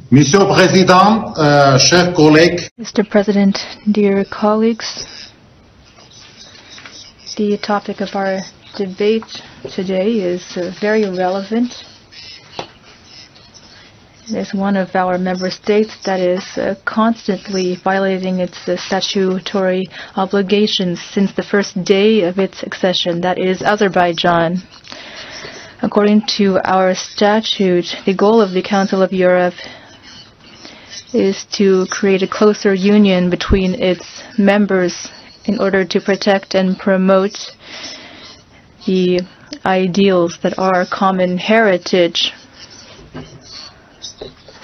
Monsieur le Président, chers collègues. Mr. President, dear colleagues, the topic of our debate today is very relevant. There's one of our member states that is constantly violating its statutory obligations since the first day of its accession, that is Azerbaijan. According to our statute, the goal of the Council of Europe is to create a closer union between its members in order to protect and promote the ideals that are common heritage.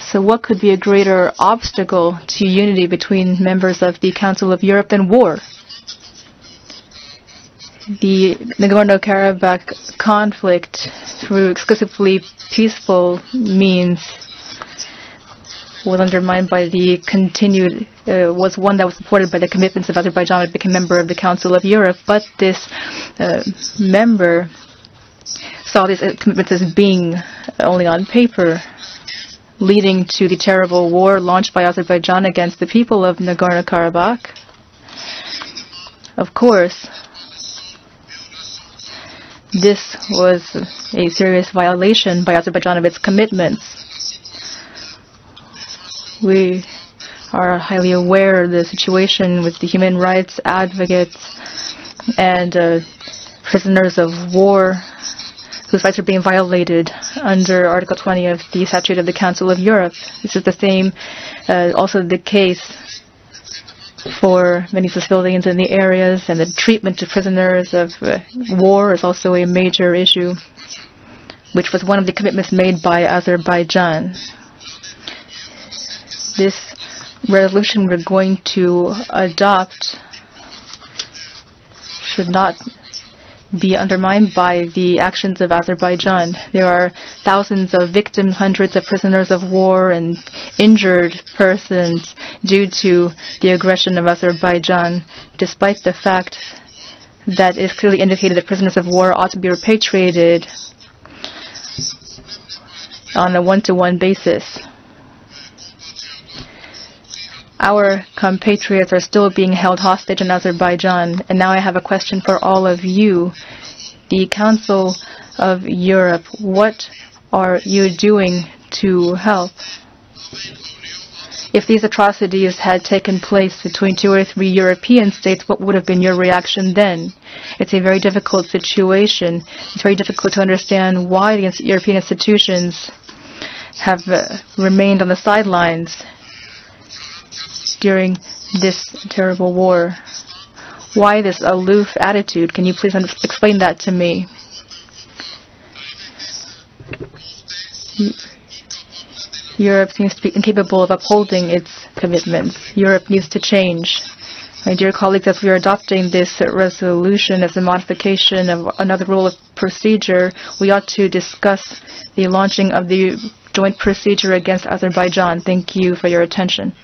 So what could be a greater obstacle to unity between members of the Council of Europe than war? The Nagorno-Karabakh conflict, through exclusively peaceful means, was undermined by the was one that was supported by the commitments of Azerbaijan to become a member of the Council of Europe. But this member saw these commitments as being only on paper, leading to the terrible war launched by Azerbaijan against the people of Nagorno-Karabakh. Of course, this was a serious violation by Azerbaijan of its commitments. We are highly aware of the situation with the human rights advocates and prisoners of war whose rights are being violated under Article 20 of the Statute of the Council of Europe. This is the same, also the case for many civilians in the areas, and the treatment of prisoners of war is also a major issue, which was one of the commitments made by Azerbaijan. This resolution we're going to adopt should not be undermined by the actions of Azerbaijan. There are thousands of victims, hundreds of prisoners of war, and injured persons due to the aggression of Azerbaijan, despite the fact that it is clearly indicated that prisoners of war ought to be repatriated on a one-to-one basis. Our compatriots are still being held hostage in Azerbaijan. And now I have a question for all of you. The Council of Europe, what are you doing to help? If these atrocities had taken place between 2 or 3 European states, what would have been your reaction then? It's a very difficult situation. It's very difficult to understand why the European institutions have remained on the sidelines during this terrible war. Why this aloof attitude? Can you please explain that to me? Europe seems to be incapable of upholding its commitments. Europe needs to change. My dear colleagues, as we are adopting this resolution as a modification of another rule of procedure, we ought to discuss the launching of the joint procedure against Azerbaijan. Thank you for your attention.